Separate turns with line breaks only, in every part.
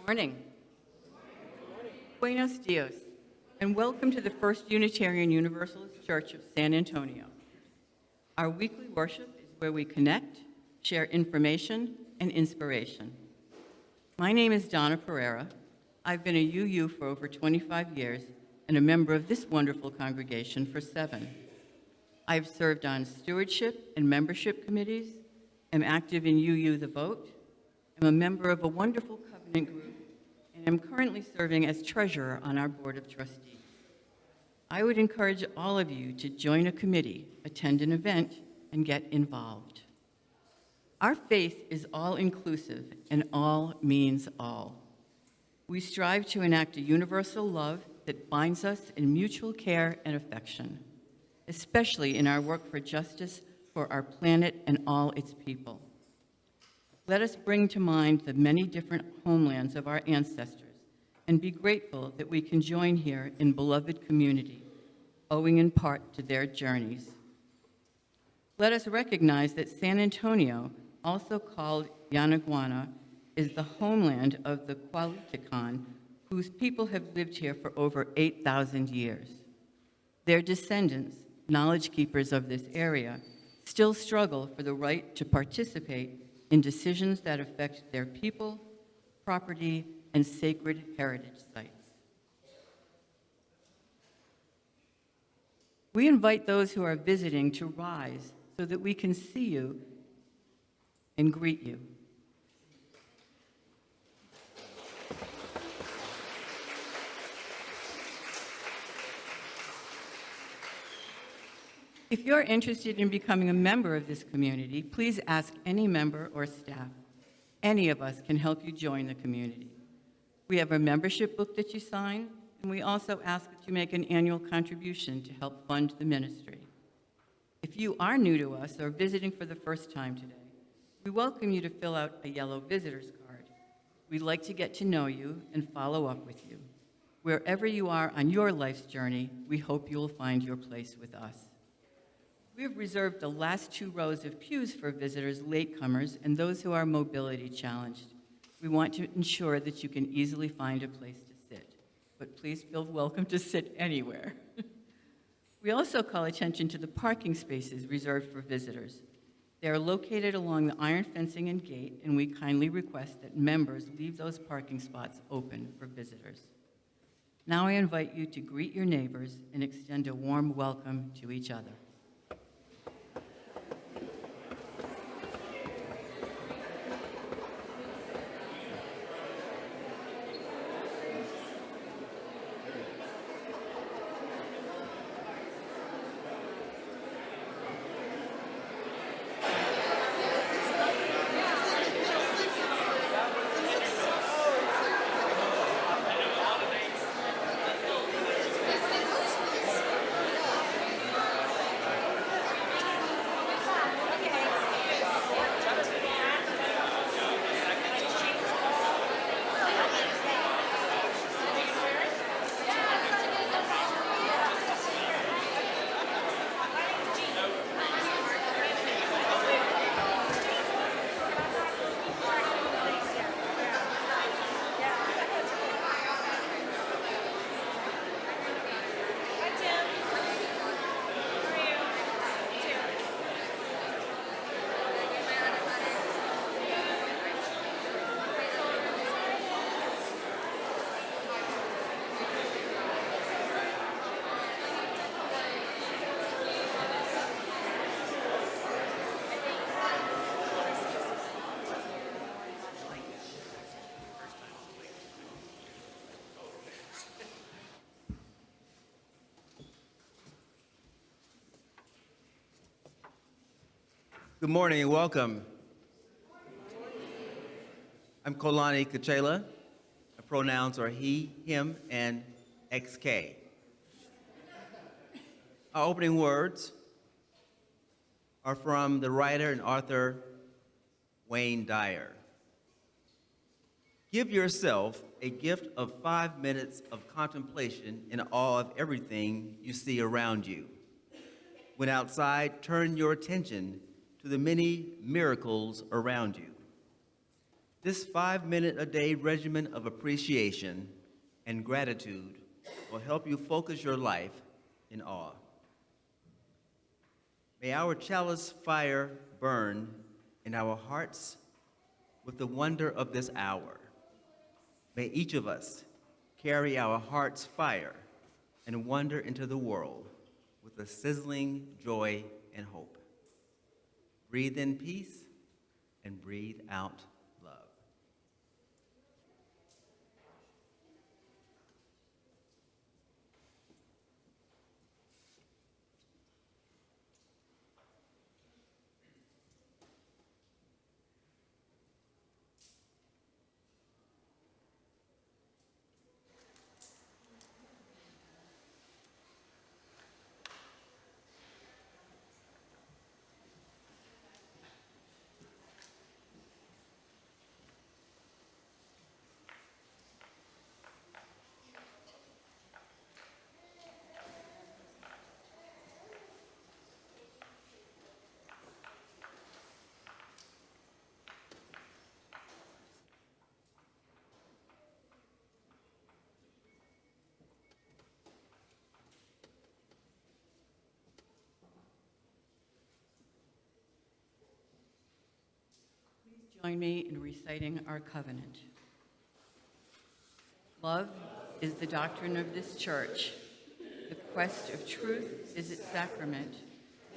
Morning. Buenos dias, and welcome to the First Unitarian Universalist Church of San Antonio. Our weekly worship is where we connect, share information, and inspiration. My name is Donna Pereira. I've been a UU for over 25 years and a member of this wonderful congregation for 7. I've served on stewardship and membership committees, am active in UU The Vote, am a member of a wonderful covenant group, and am currently serving as treasurer on our board of trustees. I would encourage all of you to join a committee, attend an event, and get involved. Our faith is all-inclusive, and all means all. We strive to enact a universal love that binds us in mutual care and affection, especially in our work for justice for our planet and all its people. Let us bring to mind the many different homelands of our ancestors and be grateful that we can join here in beloved community, owing in part to their journeys. Let us recognize that San Antonio, also called Yanaguana, is the homeland of the Cualitican, whose people have lived here for over 8,000 years. Their descendants, knowledge keepers of this area, still struggle for the right to participate in decisions that affect their people, property, and sacred heritage sites. We invite those who are visiting to rise so that we can see you and greet you. If you're interested in becoming a member of this community, please ask any member or staff. Any of us can help you join the community. We have a membership book that you sign, and we also ask that you make an annual contribution to help fund the ministry. If you are new to us or visiting for the first time today, we welcome you to fill out a yellow visitor's card. We'd like to get to know you and follow up with you. Wherever you are on your life's journey, we hope you will find your place with us. We have reserved the last 2 rows of pews for visitors, latecomers, and those who are mobility challenged. We want to ensure that you can easily find a place to sit, but please feel welcome to sit anywhere. We also call attention to the parking spaces reserved for visitors. They are located along the iron fencing and gate, and we kindly request that members leave those parking spots open for visitors. Now I invite you to greet your neighbors and extend a warm welcome to each other.
Good morning and welcome. I'm Xolani Kacela. My pronouns are he, him, and XK. Our opening words are from the writer and author Wayne Dyer. Give yourself a gift of 5 minutes of contemplation in awe of everything you see around you. When outside, turn your attention to the many miracles around you. This 5-minute-a-day regimen of appreciation and gratitude will help you focus your life in awe. May our chalice fire burn in our hearts with the wonder of this hour. May each of us carry our heart's fire and wonder into the world with a sizzling joy and hope. Breathe in peace and breathe out love.
Join me in reciting our covenant. Love is the doctrine of this church. The quest of truth is its sacrament,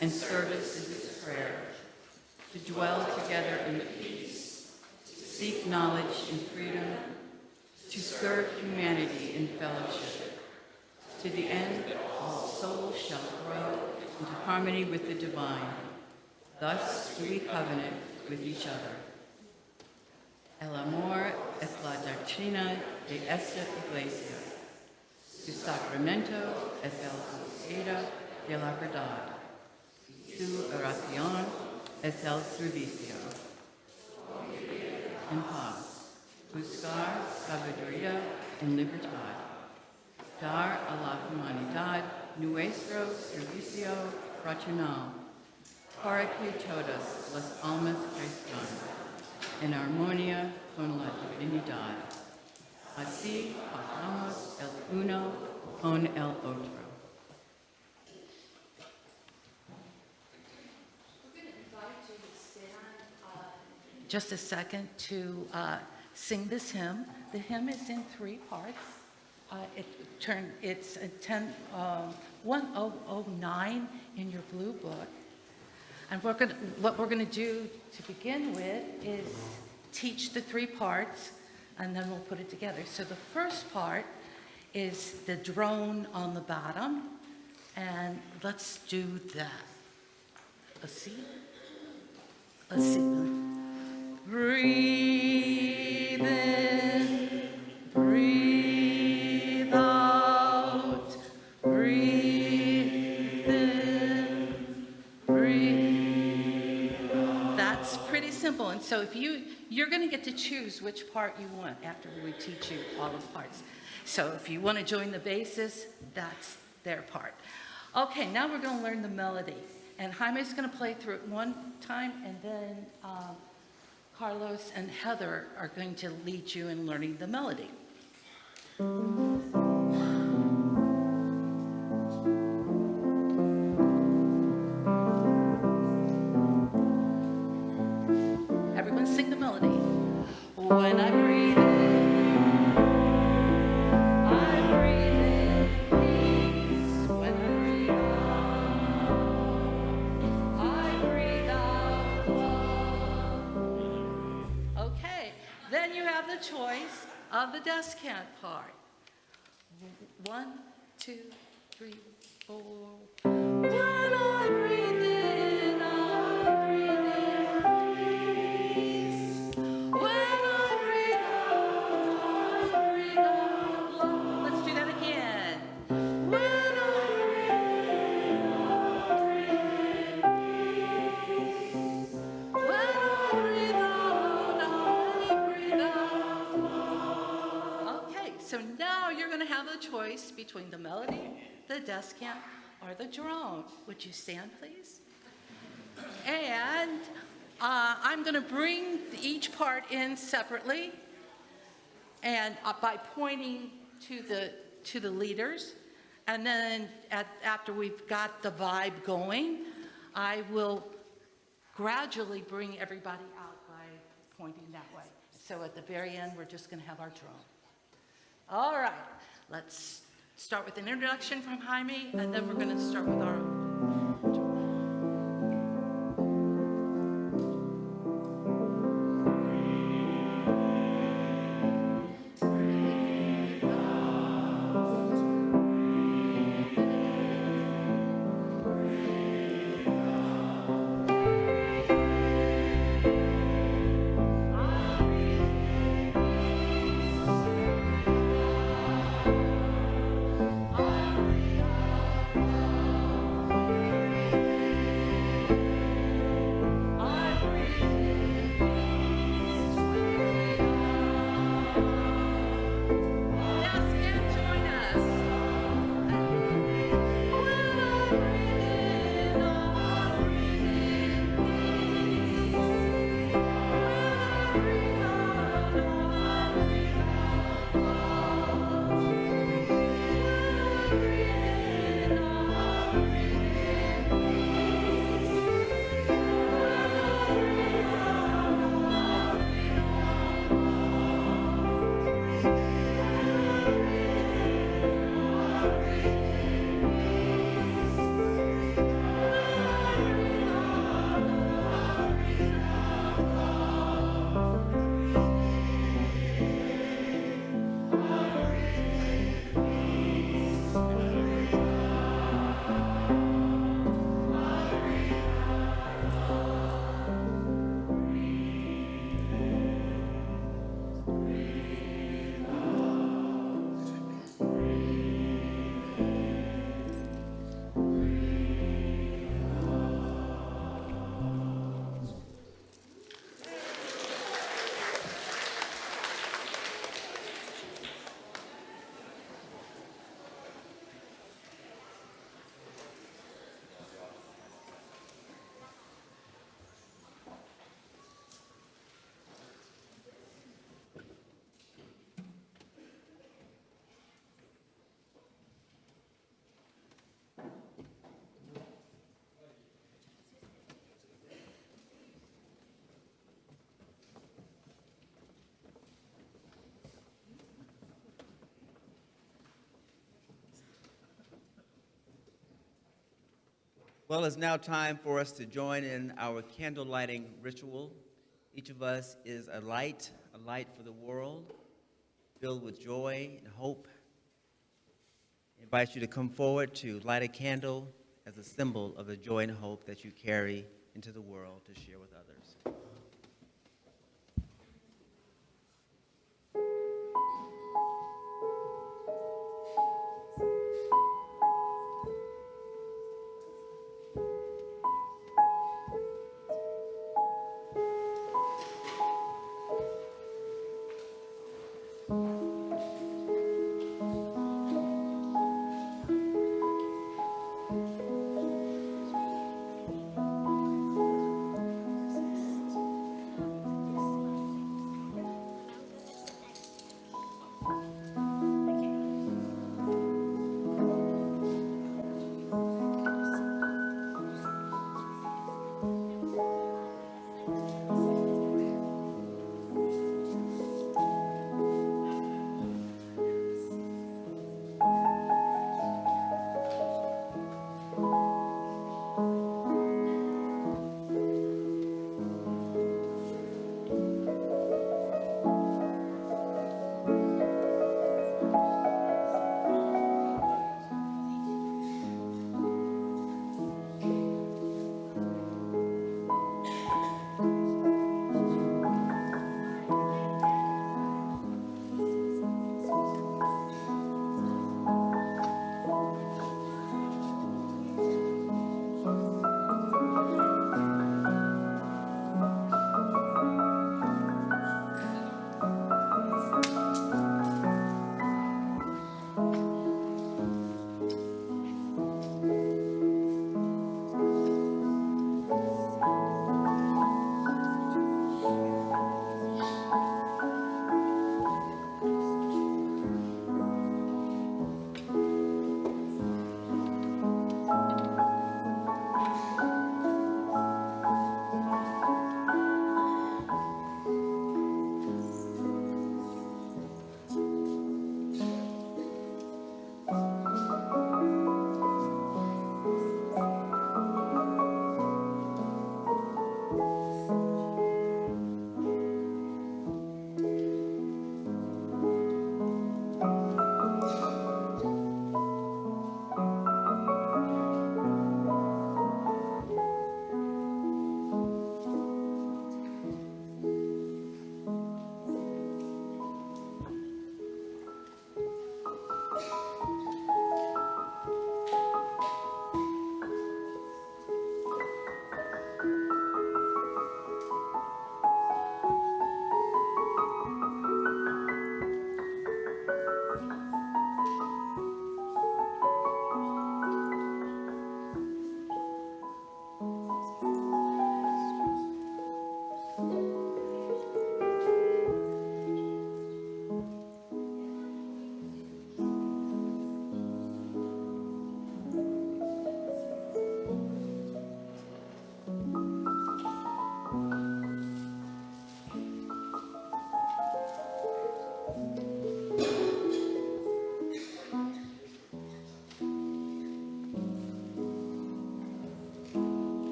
and service is its prayer. To dwell together in peace, to seek knowledge and freedom, to serve humanity in fellowship, to the end all souls shall grow into harmony with the divine. Thus do we covenant with each other. El amor es la doctrina de esta iglesia. Su sacramento es el obra de la verdad. Su oración es el servicio. En paz, buscar sabiduría en libertad. Dar a la humanidad nuestro servicio fraternal, para que todas las almas crezcan en armonía con la divinidad. Así hagamos el uno con el otro.
Just a second to sing this hymn. The hymn is in 3 parts. It's 1009 in your blue book. And what we're going to do to begin with is teach the 3 parts, and then we'll put it together. So the first part is the drone on the bottom, and let's do that. Let's see. Let's see. Breathe in, breathe out, breathe in, breathe. That's pretty simple. And so if you're going to get to choose which part you want after we teach you all the parts. So if you want to join the basses, that's their part. Okay, now we're going to learn the melody. And Jaime's going to play through it one time, and then Carlos and Heather are going to lead you in learning the melody. Everyone sing the melody. When I breathe in, I breathe in peace. When I breathe out, I breathe out love. Okay, then you have the choice of the descant part. 1, 2, 3, 4. When I breathe in, I breathe in peace. When I breathe out, I breathe out love. Let's do that again. When I breathe in, I breathe in peace. When I breathe out love. Okay, so now you're going to have a choice between the melody, the descant, or the drone. Would you stand, please? And I'm going to bring each part in separately, and by pointing to the leaders, and then after we've got the vibe going, I will gradually bring everybody out by pointing that way. So at the very end, we're just going to have our drone. All right, let's start with an introduction from Jaime, and then we're going to start with our own.
Well, it's now time for us to join in our candle lighting ritual. Each of us is a light for the world, filled with joy and hope. I invite you to come forward to light a candle as a symbol of the joy and hope that you carry into the world to share with others.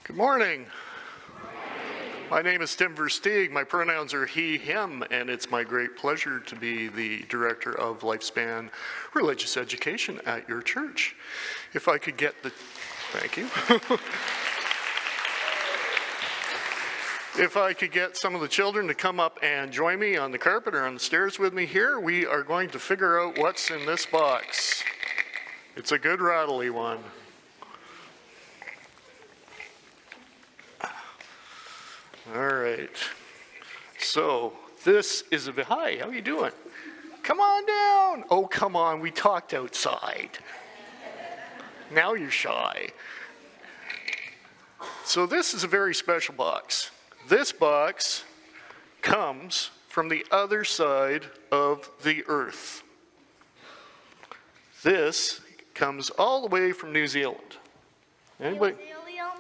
Good morning. My name is Tim Versteeg. My pronouns are he, him, and it's my great pleasure to be the Director of Lifespan Religious Education at your church. If I could get the, thank you. If I could get some of the children to come up and join me on the carpet or on the stairs with me here, we are going to figure out what's in this box. It's a good rattly one. All right, so this is a, hi, how are you doing? Come on down. Oh, come on, we talked outside. Now you're shy. So this is a very special box. This box comes from the other side of the earth. This comes all the way from New Zealand. Anybody?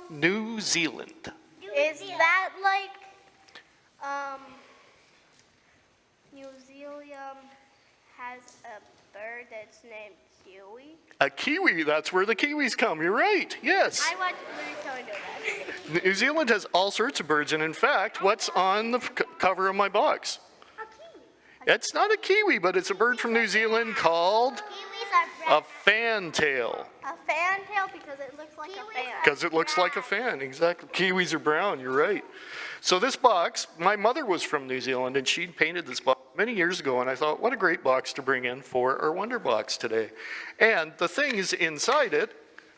New Zealand.
Is that like, New Zealand has a bird that's named Kiwi?
A kiwi, that's where the kiwis come. You're right, yes.
I watched Blue, so I know that.
New Zealand has all sorts of birds, and in fact, what's on the cover of my box?
A kiwi.
It's not a kiwi, but it's a bird from New Zealand called
Kiwis are
a fantail.
a fantail because it looks like a fan.
Because it looks like a fan, exactly. Kiwis are brown, you're right. So this box, my mother was from New Zealand, and she'd painted this box many years ago, and I thought, what a great box to bring in for our Wonder Box today. And the things inside it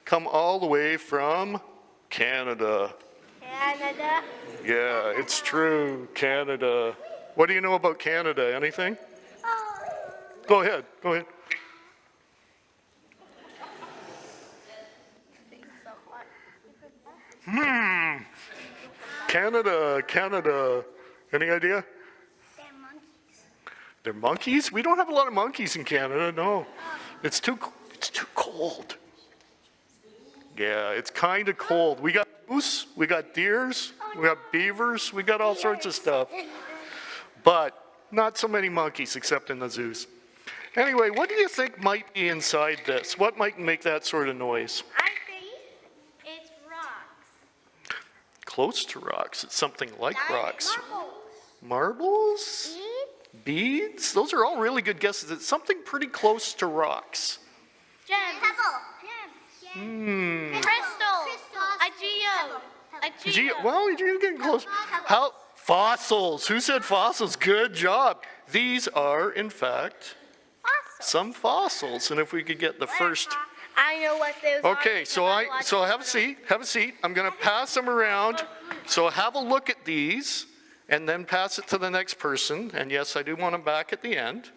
come all the way from Canada.
Canada.
Yeah, it's true, Canada. What do you know about Canada? Anything? Go ahead, go ahead. Canada. Any idea?
They're monkeys.
They're monkeys? We don't have a lot of monkeys in Canada, no. It's too cold. Yeah, it's kind of cold. We got moose, we got deers, we got beavers, we got all sorts of stuff. But not so many monkeys except in the zoos. Anyway, what do you think might be inside this? What might make that sort of noise?
I think it's rocks.
Close to rocks. It's something like rocks.
Marbles.
Marbles? Beads? Those are all really good guesses. It's something pretty close to rocks.
Gems. Pebble. Crystal. A geo.
Well, you're getting close. How? Fossils. Who said fossils? Good job. These are, in fact, some fossils. And if we could get the first.
I know what those are.
Okay, so have a seat. Have a seat. I'm going to pass them around. So have a look at these, and then pass it to the next person. And yes, I do want them back at the end.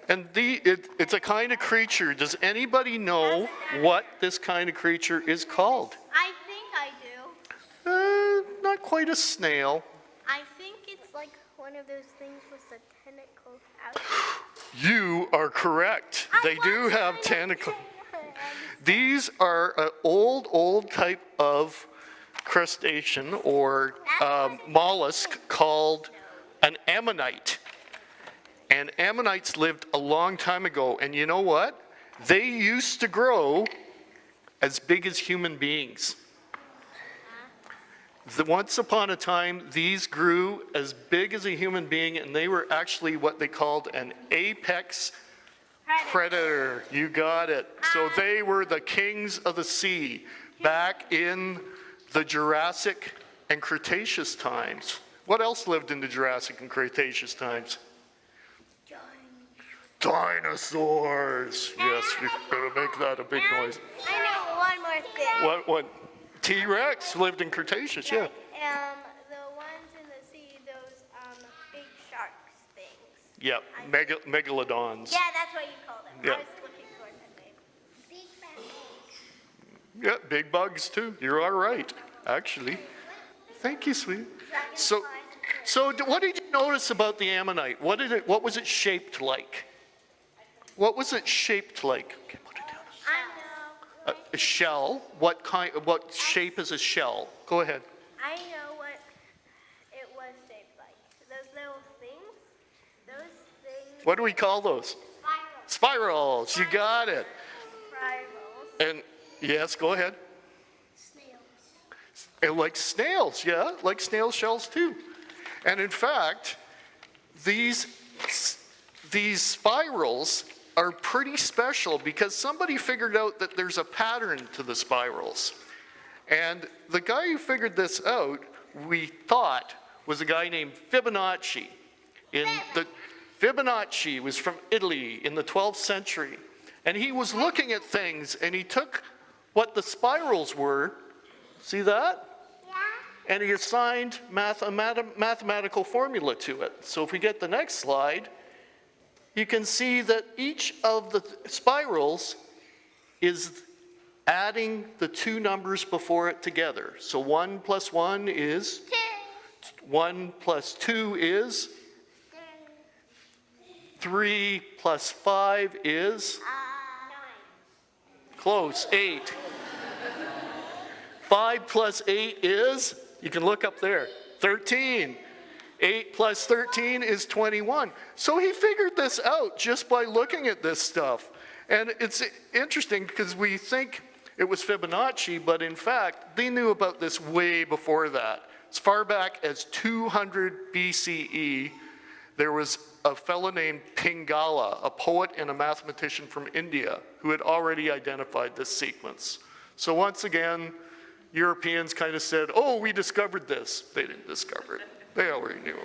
And it's a kind of creature. Does anybody know what this kind of creature is called?
I think I do.
Not quite a snail.
I think it's like one of those things with the tentacles out.
You are correct. They do have tentacles. These are an old type of crustacean or mollusk called an ammonite. And ammonites lived a long time ago. And you know what? They used to grow as big as human beings. Once upon a time, these grew as big as a human being, and they were actually what they called an apex predator. You got it. So they were the kings of the sea back in the Jurassic and Cretaceous times. What else lived in the Jurassic and Cretaceous times? Dinosaurs. Yes, you're going to make that a big noise.
I know one more thing.
What? T-Rex lived in Cretaceous, yeah.
The ones in the sea, those big sharks things.
Yep, megalodons.
Yeah, that's what you call them.
Yeah.
I was looking for that name. Big fat bugs.
Yeah, big bugs too. You're all right, actually. Thank you, sweet. So what did you notice about the ammonite? What was it shaped like? What was it shaped like? Okay, put it down.
I know.
A shell. What shape is a shell? Go ahead.
I know what it was shaped like. Those little things. Those things.
What do we call those?
Spirals.
Spirals. You got it.
Spirals.
And Yes, go ahead.
Snails.
And like snails, yeah, like snail shells too. And in fact, these spirals are pretty special because somebody figured out that there's a pattern to the spirals. And the guy who figured this out, we thought, was a guy named Fibonacci. Fibonacci was from Italy in the 12th century. And he was looking at things and he took what the spirals were, see that?
Yeah.
And he assigned a mathematical formula to it. So if we get the next slide, you can see that each of the spirals is adding the two numbers before it together. So 1 plus 1 is?
2.
1 plus 2 is? 3 plus 5 is?
9.
Close, 8. 5 plus 8 is? You can look up there, 13. 8 plus 13 is 21. So he figured this out just by looking at this stuff. And it's interesting because we think it was Fibonacci, but in fact, they knew about this way before that. As far back as 200 BCE, there was a fellow named Pingala, a poet and a mathematician from India, who had already identified this sequence. So once again, Europeans kind of said, oh, we discovered this. They didn't discover it. They already knew.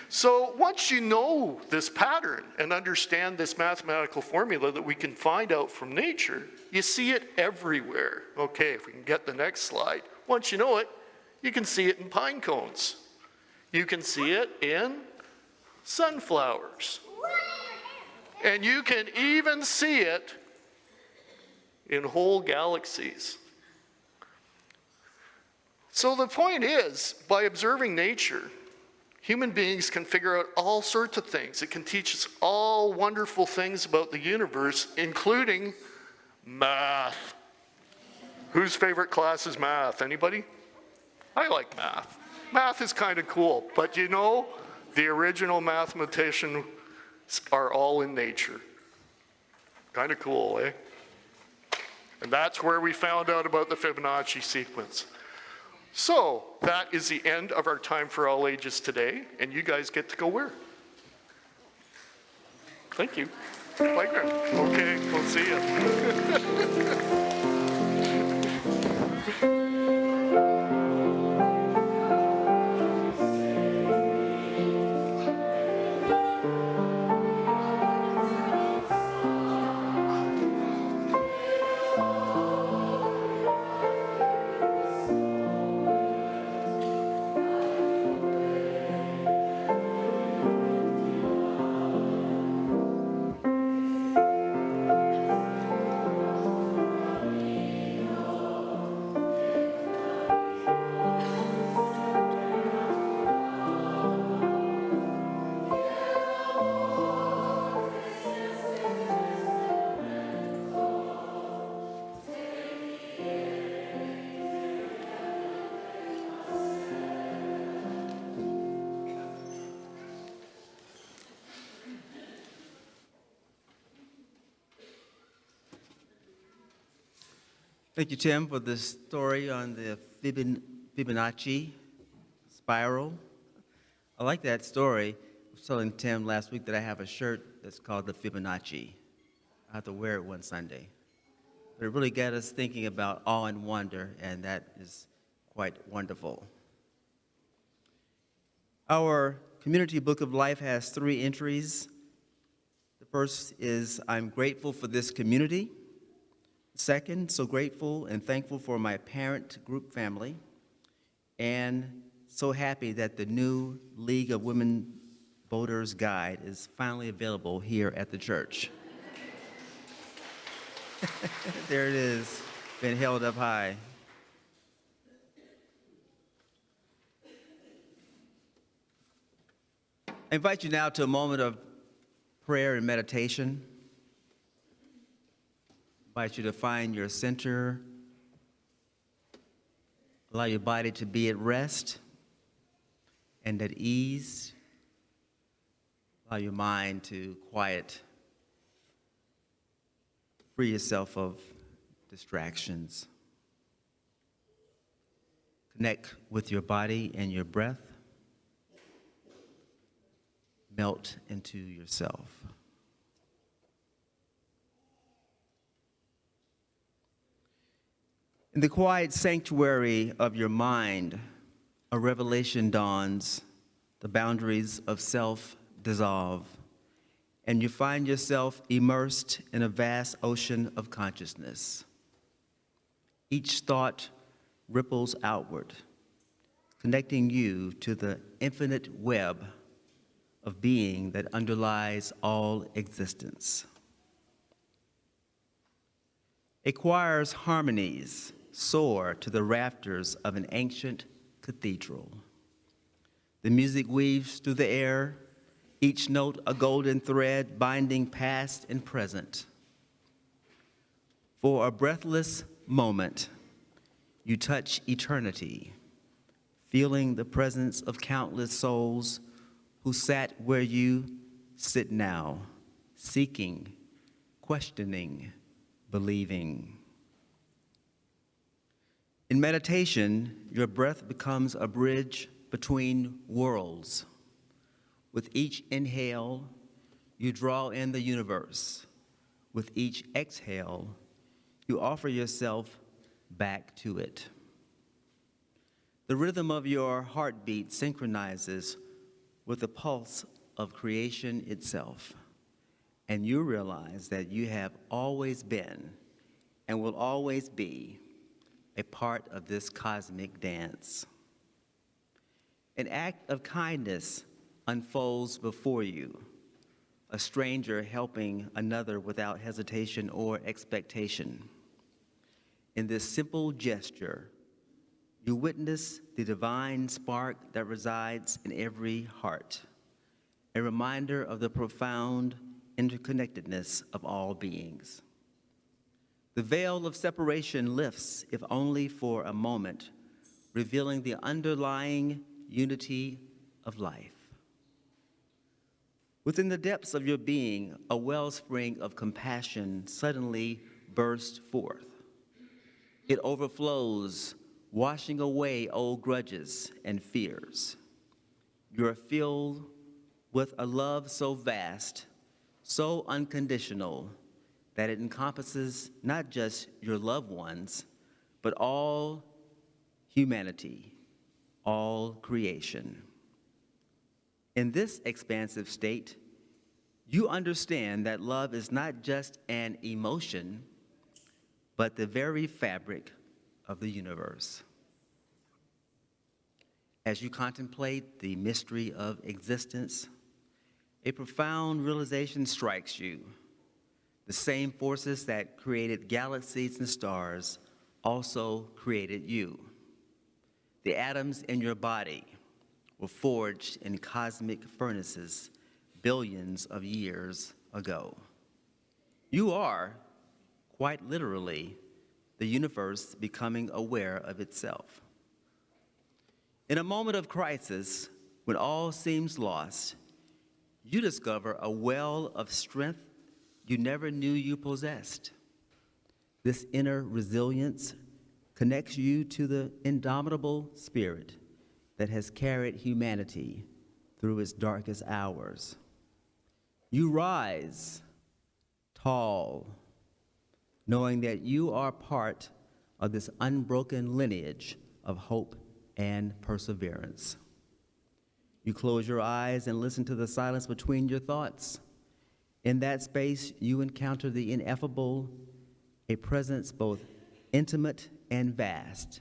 So once you know this pattern and understand this mathematical formula that we can find out from nature, you see it everywhere. Okay, if we can get the next slide. Once you know it, you can see it in pine cones. You can see it in sunflowers. And you can even see it in whole galaxies. So the point is, by observing nature, human beings can figure out all sorts of things. It can teach us all wonderful things about the universe, including math. Whose favorite class is math? Anybody? I like math. Math is kind of cool, but you know, the original mathematicians are all in nature. Kind of cool, eh? And that's where we found out about the Fibonacci sequence. So that is the end of our Time for All Ages today, and you guys get to go where? Thank you. Playground. Okay, we'll see you.
Thank you, Tim, for the story on the Fibonacci spiral. I like that story. I was telling Tim last week that I have a shirt that's called the Fibonacci. I have to wear it one Sunday. But it really got us thinking about awe and wonder, and that is quite wonderful. Our community book of life has 3 entries. The first is, I'm grateful for this community. Second, so grateful and thankful for my parent group family, and so happy that the new League of Women Voters Guide is finally available here at the church. There it is, been held up high. I invite you now to a moment of prayer and meditation. I invite you to find your center, allow your body to be at rest and at ease, allow your mind to quiet, free yourself of distractions. Connect with your body and your breath. Melt into yourself. In the quiet sanctuary of your mind, a revelation dawns, the boundaries of self dissolve, and you find yourself immersed in a vast ocean of consciousness. Each thought ripples outward, connecting you to the infinite web of being that underlies all existence. A choir's harmonies soar to the rafters of an ancient cathedral. The music weaves through the air, each note a golden thread binding past and present. For a breathless moment, you touch eternity, feeling the presence of countless souls who sat where you sit now, seeking, questioning, believing. In meditation, your breath becomes a bridge between worlds. With each inhale, you draw in the universe. With each exhale, you offer yourself back to it. The rhythm of your heartbeat synchronizes with the pulse of creation itself, and you realize that you have always been and will always be a part of this cosmic dance. An act of kindness unfolds before you, a stranger helping another without hesitation or expectation. In this simple gesture, you witness the divine spark that resides in every heart, a reminder of the profound interconnectedness of all beings. The veil of separation lifts, if only for a moment, revealing the underlying unity of life. Within the depths of your being, a wellspring of compassion suddenly bursts forth. It overflows, washing away old grudges and fears. You are filled with a love so vast, so unconditional, that it encompasses not just your loved ones, but all humanity, all creation. In this expansive state, you understand that love is not just an emotion, but the very fabric of the universe. As you contemplate the mystery of existence, a profound realization strikes you. The same forces that created galaxies and stars also created you. The atoms in your body were forged in cosmic furnaces billions of years ago. You are, quite literally, the universe becoming aware of itself. In a moment of crisis, when all seems lost, you discover a well of strength you never knew you possessed. This inner resilience connects you to the indomitable spirit that has carried humanity through its darkest hours. You rise tall, knowing that you are part of this unbroken lineage of hope and perseverance. You close your eyes and listen to the silence between your thoughts. In that space, you encounter the ineffable, a presence both intimate and vast,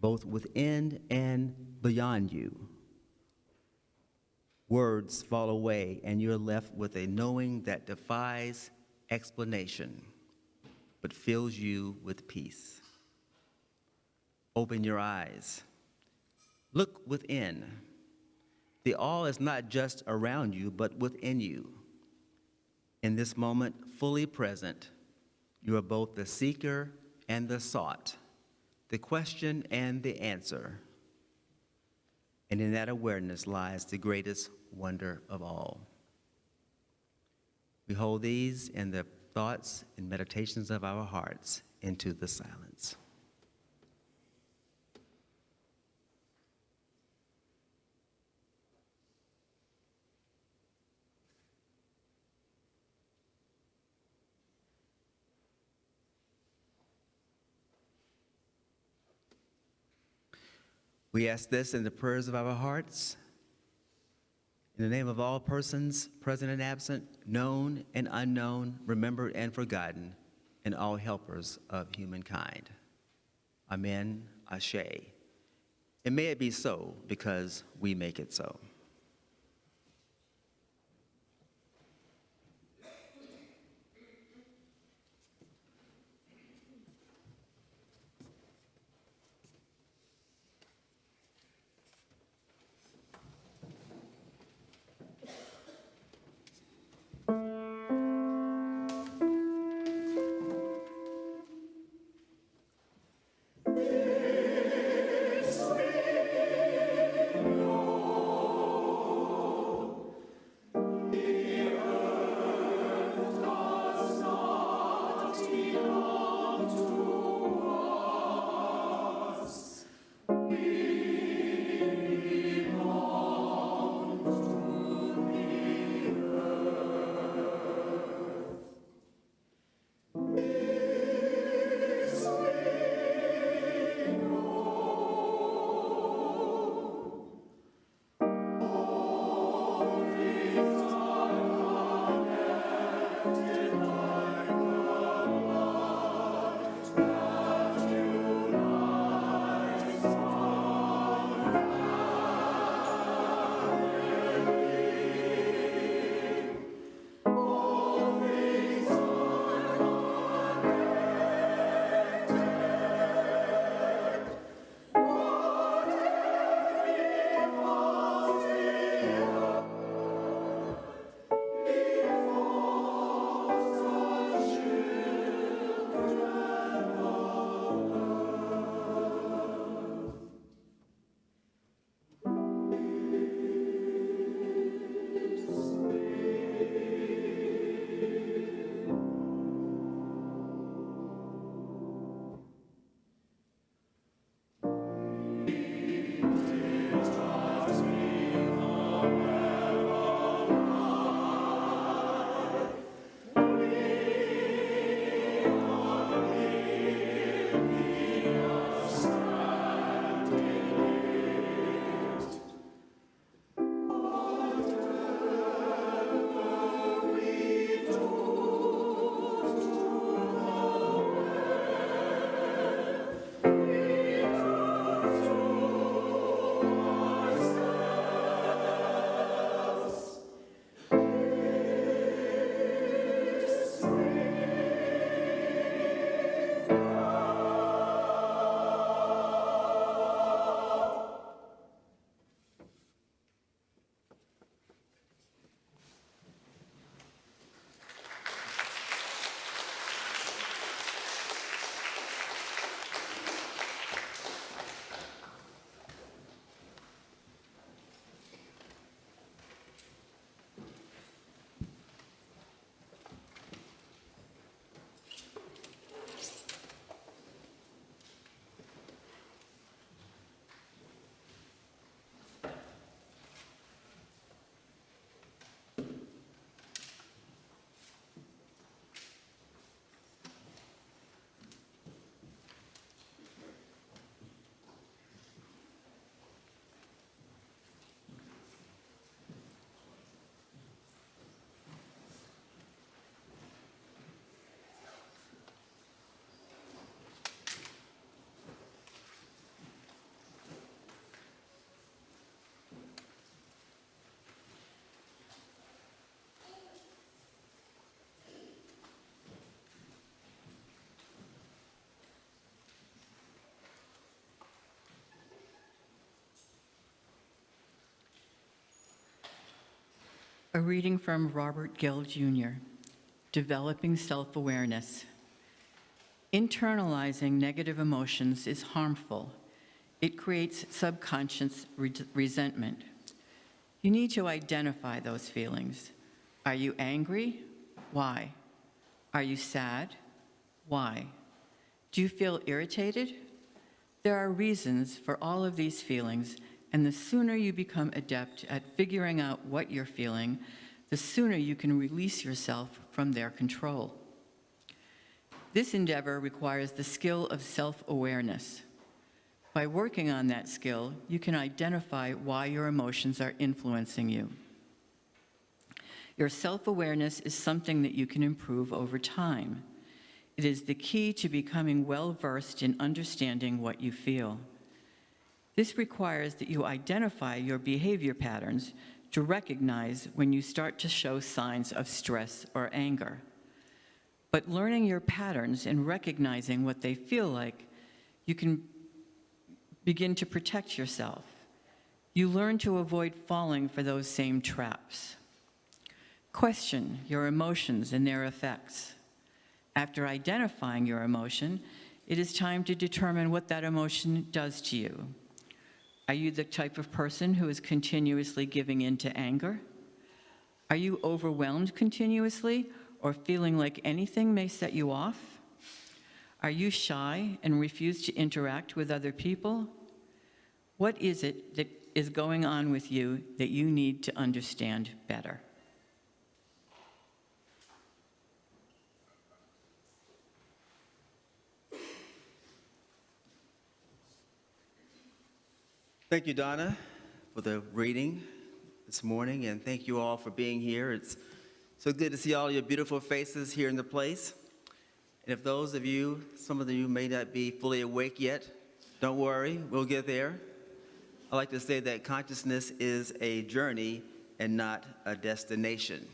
both within and beyond you. Words fall away, and you're left with a knowing that defies explanation, but fills you with peace. Open your eyes. Look within. The all is not just around you, but within you. In this moment, fully present, you are both the seeker and the sought, the question and the answer. And in that awareness lies the greatest wonder of all. We hold these in the thoughts and meditations of our hearts into the silence. We ask this in the prayers of our hearts, in the name of all persons present and absent, known and unknown, remembered and forgotten, and all helpers of humankind. Amen, Ashe. And may it be so, because we make it so.
A reading from Robert Gill, Jr., Developing Self-Awareness. Internalizing negative emotions is harmful. It creates subconscious resentment. You need to identify those feelings. Are you angry? Why? Are you sad? Why? Do you feel irritated? There are reasons for all of these feelings, and the sooner you become adept at figuring out what you're feeling, the sooner you can release yourself from their control. This endeavor requires the skill of self-awareness. By working on that skill, you can identify why your emotions are influencing you. Your self-awareness is something that you can improve over time. It is the key to becoming well-versed in understanding what you feel. This requires that you identify your behavior patterns to recognize when you start to show signs of stress or anger. But learning your patterns and recognizing what they feel like, you can begin to protect yourself. You learn to avoid falling for those same traps. Question your emotions and their effects. After identifying your emotion, it is time to determine what that emotion does to you. Are you the type of person who is continuously giving in to anger? Are you overwhelmed continuously or feeling like anything may set you off? Are you shy and refuse to interact with other people? What is it that is going on with you that you need to understand better?
Thank you, Donna, for the reading this morning, and thank you all for being here. It's so good to see all your beautiful faces here in the place. And if those of you, some of you may not be fully awake yet, don't worry, we'll get there. I like to say that consciousness is a journey and not a destination.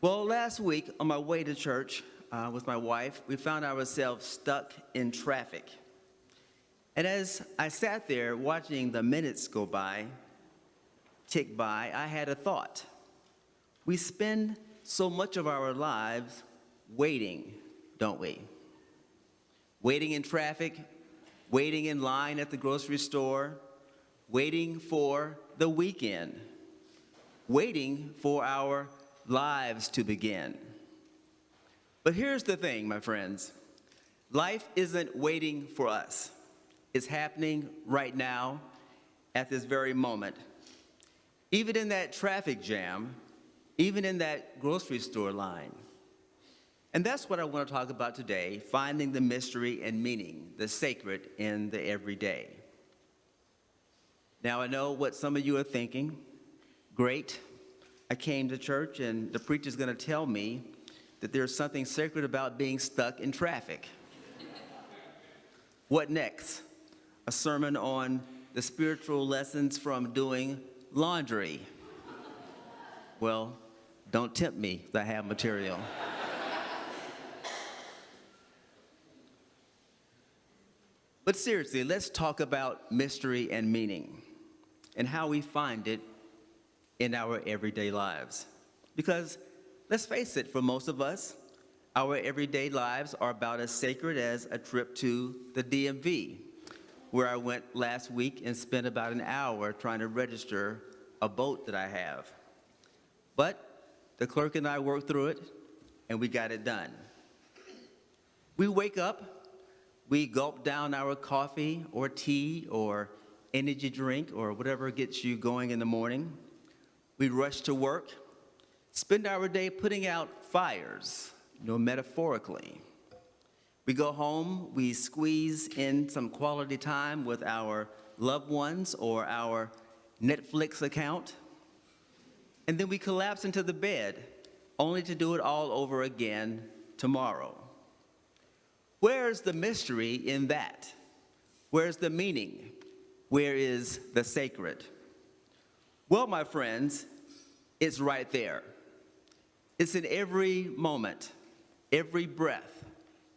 Well, last week on my way to church with my wife, we found ourselves stuck in traffic. And as I sat there watching the minutes go by, tick by, I had a thought. We spend so much of our lives waiting, don't we? Waiting in traffic, waiting in line at the grocery store, waiting for the weekend, waiting for our lives to begin. But here's the thing, my friends. Life isn't waiting for us. It's happening right now at this very moment. Even in that traffic jam, even in that grocery store line. And that's what I want to talk about today, finding the mystery and meaning, the sacred in the everyday. Now I know what some of you are thinking. Great, I came to church and the preacher's going to tell me that there's something sacred about being stuck in traffic. What next? A sermon on the spiritual lessons from doing laundry. Well, don't tempt me, I have material. But seriously, let's talk about mystery and meaning and how we find it in our everyday lives. Because let's face it, for most of us, our everyday lives are about as sacred as a trip to the DMV, where I went last week and spent about an hour trying to register a boat that I have. But the clerk and I worked through it, and we got it done. We wake up, we gulp down our coffee or tea or energy drink or whatever gets you going in the morning. We rush to work, spend our day putting out fires, metaphorically. We go home, we squeeze in some quality time with our loved ones or our Netflix account, and then we collapse into the bed, only to do it all over again tomorrow. Where's the mystery in that? Where's the meaning? Where is the sacred? Well, my friends, it's right there. It's in every moment, every breath,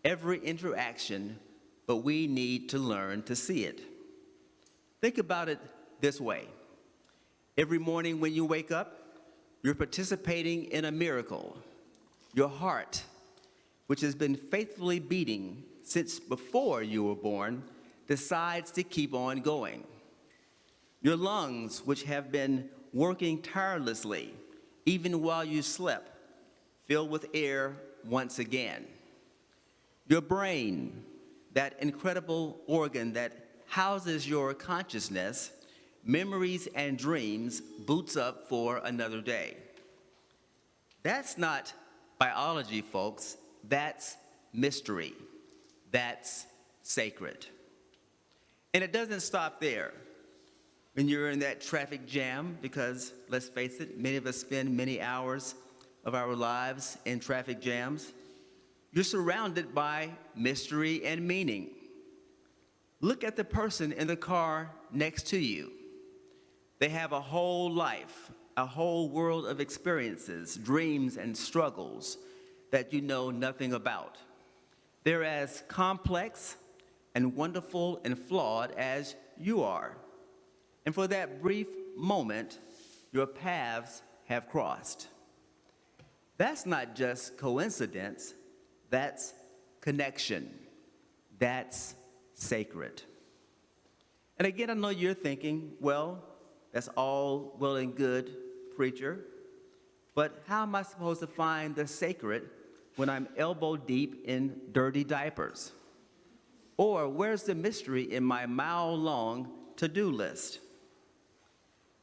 every interaction, but we need to learn to see it. Think about it this way. Every morning when you wake up, you're participating in a miracle. Your heart, which has been faithfully beating since before you were born, decides to keep on going. Your lungs, which have been working tirelessly, even while you slept, filled with air once again. Your brain, that incredible organ that houses your consciousness, memories, and dreams, boots up for another day. That's not biology, folks. That's mystery. That's sacred. And it doesn't stop there. When you're in that traffic jam, because let's face it, many of us spend many hours of our lives in traffic jams, you're surrounded by mystery and meaning. Look at the person in the car next to you. They have a whole life, a whole world of experiences, dreams, and struggles that you know nothing about. They're as complex and wonderful and flawed as you are. And for that brief moment, your paths have crossed. That's not just coincidence, that's connection. That's sacred. And again, I know you're thinking, well, that's all well and good, preacher, but how am I supposed to find the sacred when I'm elbow deep in dirty diapers? Or where's the mystery in my mile-long to-do list?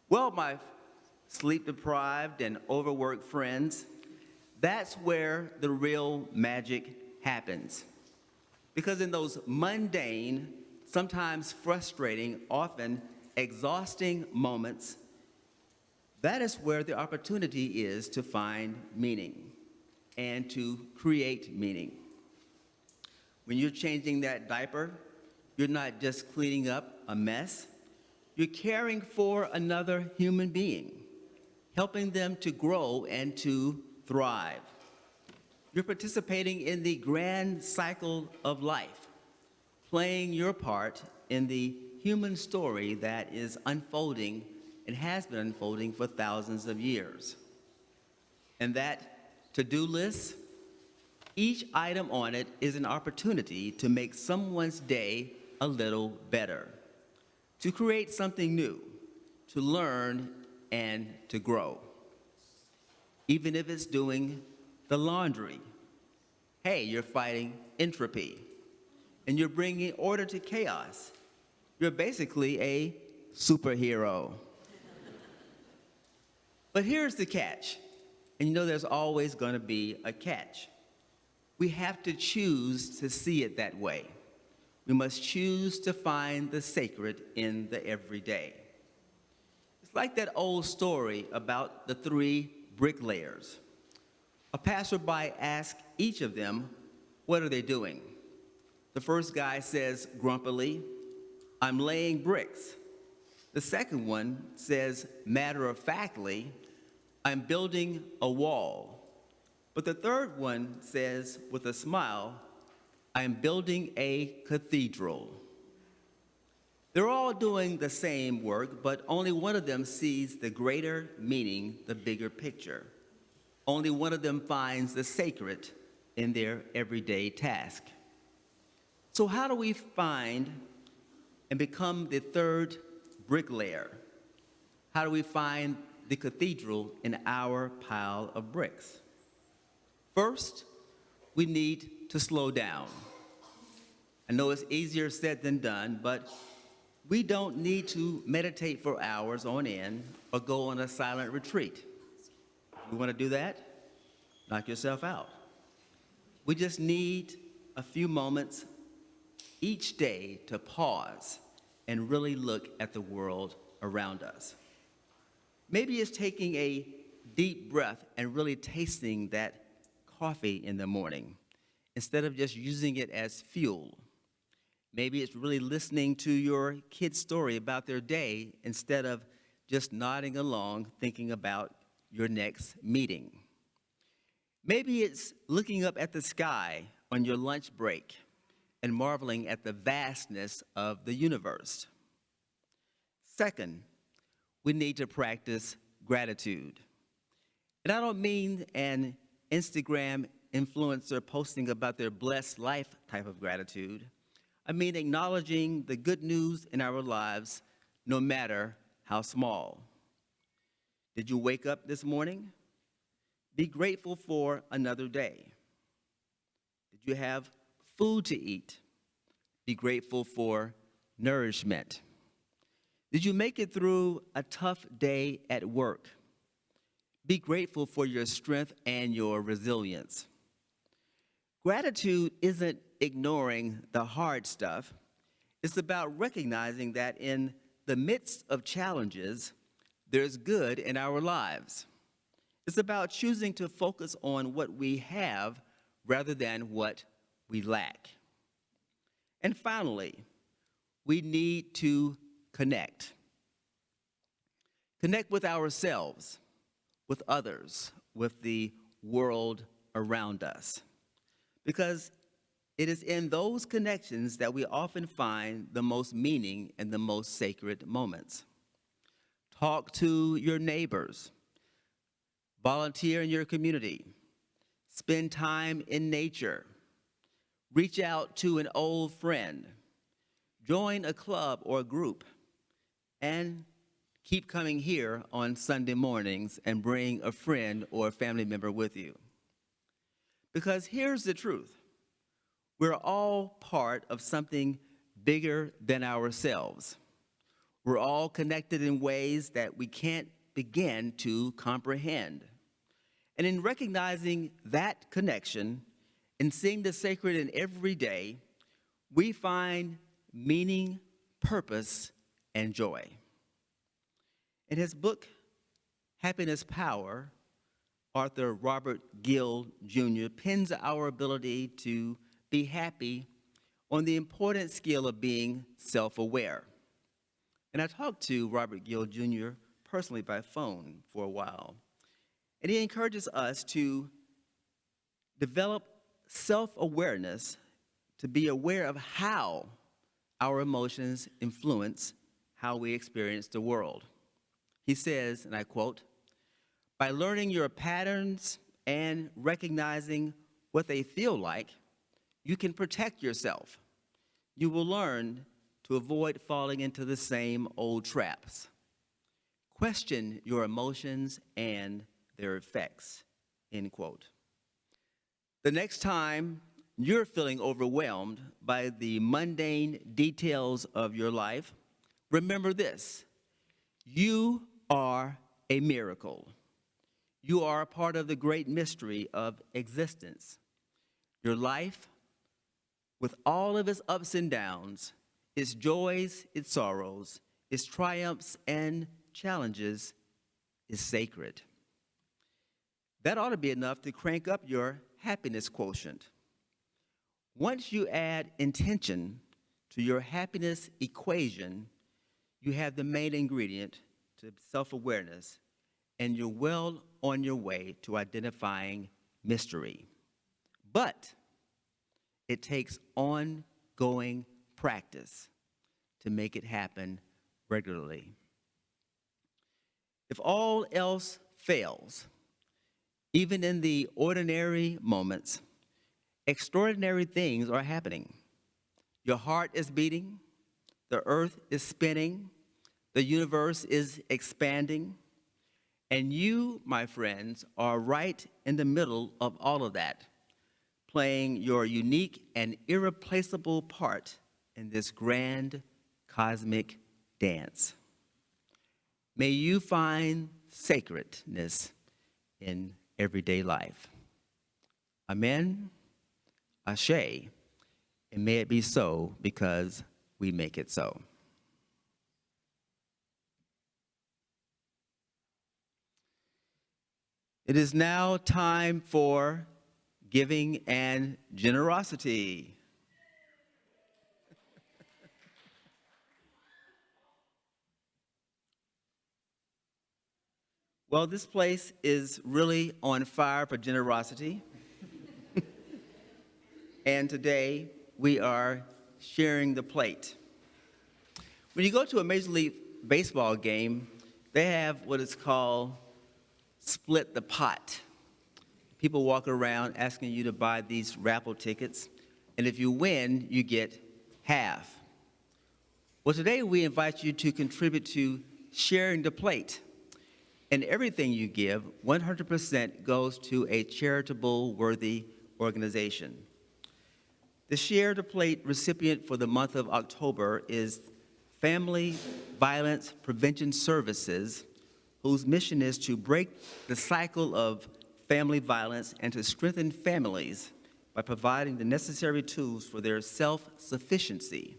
Well, my sleep-deprived and overworked friends, that's where the real magic happens. Because in those mundane, sometimes frustrating, often exhausting moments, that is where the opportunity is to find meaning and to create meaning. When you're changing that diaper, you're not just cleaning up a mess, you're caring for another human being, helping them to grow and to thrive. You're participating in the grand cycle of life, playing your part in the human story that is unfolding and has been unfolding for thousands of years. And that to-do list, each item on it is an opportunity to make someone's day a little better, to create something new, to learn and to grow. Even if it's doing the laundry. Hey, you're fighting entropy, and you're bringing order to chaos. You're basically a superhero. But here's the catch, and you know there's always going to be a catch. We have to choose to see it that way. We must choose to find the sacred in the everyday. It's like that old story about the 3 bricklayers. A passerby asks each of them, what are they doing? The first guy says grumpily, I'm laying bricks. The second one says matter-of-factly, I'm building a wall. But the third one says with a smile, I'm building a cathedral. They're all doing the same work, but only one of them sees the greater meaning, the bigger picture. Only one of them finds the sacred in their everyday task. So how do we find and become the third bricklayer? How do we find the cathedral in our pile of bricks? First, we need to slow down. I know it's easier said than done, but we don't need to meditate for hours on end or go on a silent retreat. If you want to do that, knock yourself out. We just need a few moments each day to pause and really look at the world around us. Maybe it's taking a deep breath and really tasting that coffee in the morning instead of just using it as fuel. Maybe it's really listening to your kid's story about their day instead of just nodding along thinking about your next meeting. Maybe it's looking up at the sky on your lunch break and marveling at the vastness of the universe. Second, we need to practice gratitude. And I don't mean an Instagram influencer posting about their blessed life type of gratitude. I mean acknowledging the good news in our lives, no matter how small. Did you wake up this morning? Be grateful for another day. Did you have food to eat? Be grateful for nourishment. Did you make it through a tough day at work? Be grateful for your strength and your resilience. Gratitude isn't ignoring the hard stuff. It's about recognizing that in the midst of challenges, there's good in our lives. It's about choosing to focus on what we have rather than what we lack. And finally, we need to connect. Connect with ourselves, with others, with the world around us. Because it is in those connections that we often find the most meaning and the most sacred moments. Talk to your neighbors. Volunteer in your community. Spend time in nature. Reach out to an old friend. Join a club or a group. And keep coming here on Sunday mornings and bring a friend or a family member with you. Because here's the truth. We're all part of something bigger than ourselves. We're all connected in ways that we can't begin to comprehend. And in recognizing that connection and seeing the sacred in every day, we find meaning, purpose, and joy. In his book, Happiness Power, Author Robert Gill Jr. pins our ability to be happy on the important skill of being self-aware. And I talked to Robert Gill Jr. personally by phone for a while. And he encourages us to develop self-awareness, to be aware of how our emotions influence how we experience the world. He says, and I quote, "By learning your patterns and recognizing what they feel like, you can protect yourself. You will learn to avoid falling into the same old traps. Question your emotions and their effects," end quote. The next time you're feeling overwhelmed by the mundane details of your life, remember this: you are a miracle. You are a part of the great mystery of existence. Your life, with all of its ups and downs, its joys, its sorrows, its triumphs and challenges, is sacred. That ought to be enough to crank up your happiness quotient. Once you add intention to your happiness equation, you have the main ingredient to self-awareness, and you're well on your way to identifying mystery. But it takes ongoing practice to make it happen regularly. If all else fails, even in the ordinary moments, extraordinary things are happening. Your heart is beating, the earth is spinning, the universe is expanding, and you, my friends, are right in the middle of all of that, playing your unique and irreplaceable part in this grand cosmic dance. May you find sacredness in everyday life. Amen, Ashe, and may it be so because we make it so. It is now time for giving and generosity. Well, this place is really on fire for generosity. And today we are sharing the plate. When you go to a Major League Baseball game, they have what is called split the pot. People walk around asking you to buy these raffle tickets, and if you win, you get half. Well, today we invite you to contribute to sharing the plate. And everything you give, 100% goes to a charitable, worthy organization. The Share the Plate recipient for the month of October is Family Violence Prevention Services, whose mission is to break the cycle of family violence and to strengthen families by providing the necessary tools for their self-sufficiency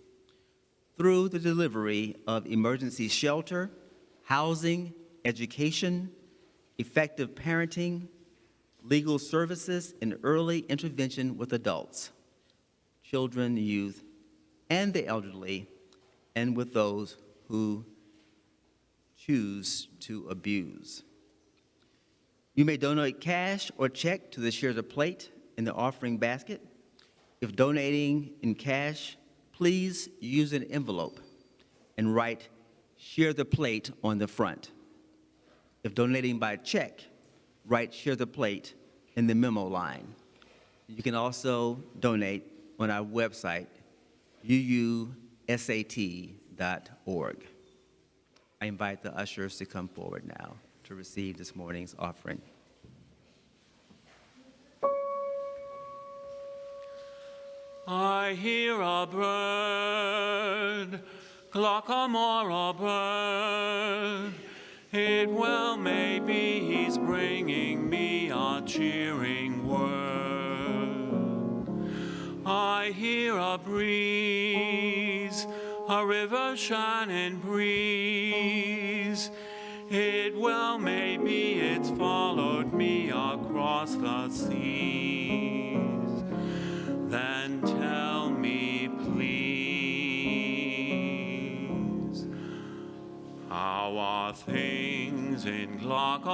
through the delivery of emergency shelter, housing, education, effective parenting, legal services, and early intervention with adults, children, youth, and the elderly, and with those who choose to abuse. You may donate cash or check to the Share the Plate in the offering basket. If donating in cash, please use an envelope and write Share the Plate on the front. If donating by check, write Share the Plate in the memo line. You can also donate on our website, uusat.org. I invite the ushers to come forward now to receive this morning's offering.
I hear a bird, Glockamora bird. It well may be he's bringing me a cheering word. I hear a breeze, a river shining breeze. It well may be it's followed me across the seas. Then tell me, please, how are things in Glockamora?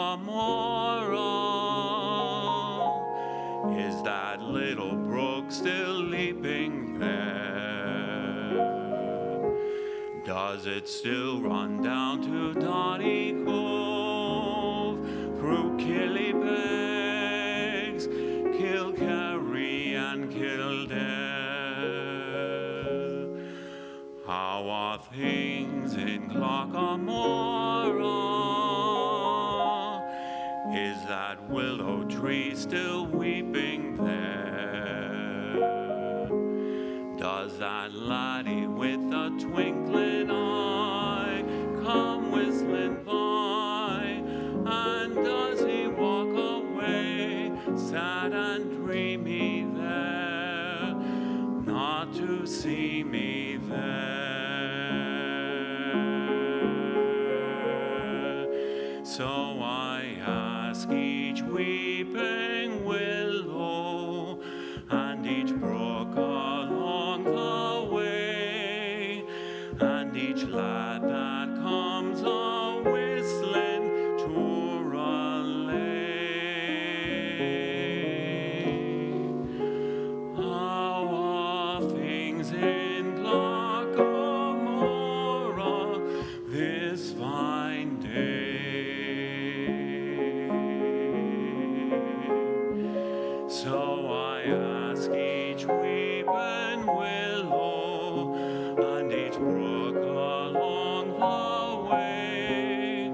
Is that little brook still leaping there? Does it still run down to Donny Cove, through Killybegs, Kilkerry, and Kildare? How are things in Glockamora? Is that willow tree still weeping there? Does that laddie with the twinkling eye come whistling by? And does he walk away sad and dreamy there, not to see me there? So I ask each weeping willow and each brook along the way, and each lad that comes a whistling Touralay. How are things in Glockamora this fine day? So I ask each weeping willow and each brook along the way,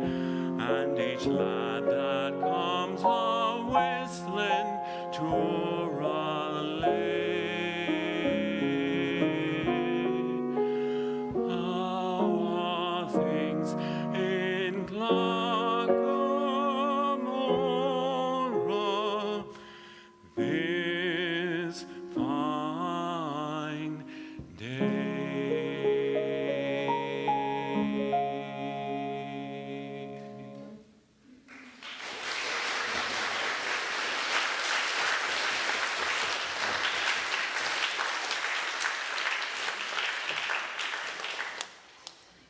and each lad that comes a whistling Touralay. How are things in Glockamora this fine day?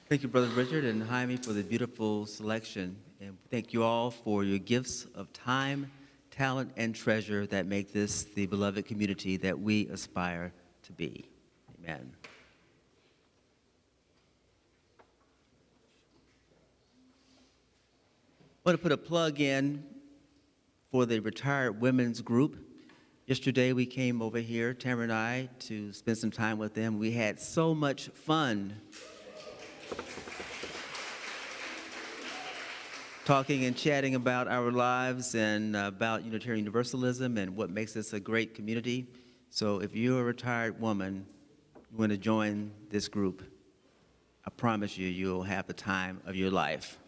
Thank you, Brother Richard and Jaime, for the beautiful selection. And thank you all for your gifts of time, talent, and treasure that make this the beloved community that we aspire to be. Amen. I want to put a plug in for the retired women's group. Yesterday we came over here, Tamara and I, to spend some time with them. We had so much fun. talking and chatting about our lives and about Unitarian Universalism and what makes us a great community. So if you're a retired woman, you want to join this group, I promise you, you'll have the time of your life.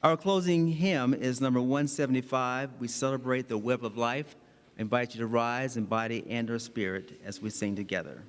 Our closing hymn is number 175. We celebrate the web of life. I invite you to rise in body and or spirit as we sing together.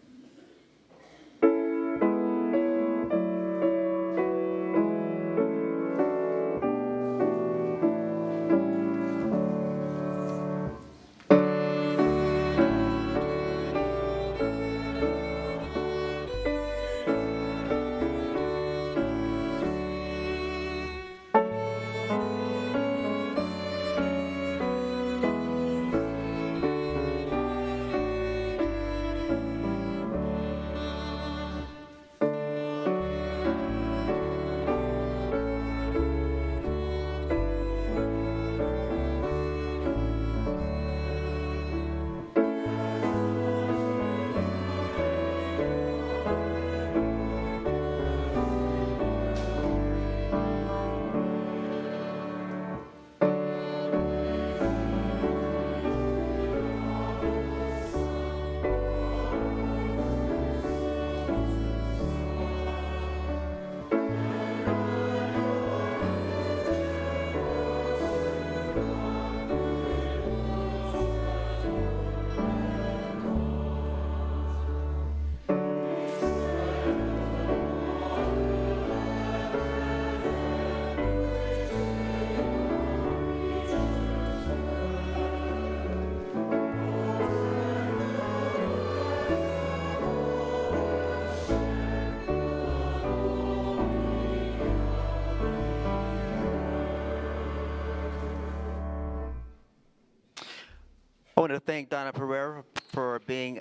I want to thank Donna Pereira for being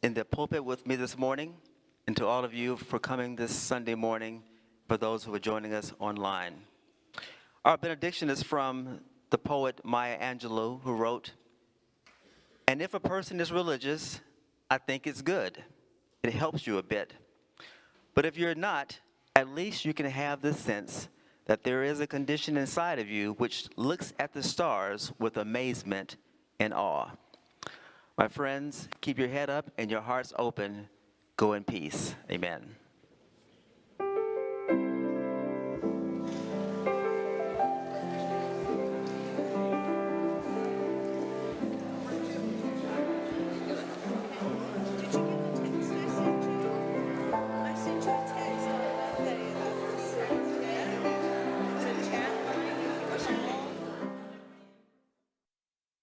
in the pulpit with me this morning, and to all of you for coming this Sunday morning, for those who are joining us online. Our benediction is from the poet Maya Angelou, who wrote, "And if a person is religious, I think it's good. It helps you a bit. But if you're not, at least you can have this sense that there is a condition inside of you which looks at the stars with amazement and awe." My friends, keep your head up and your hearts open. Go in peace. Amen.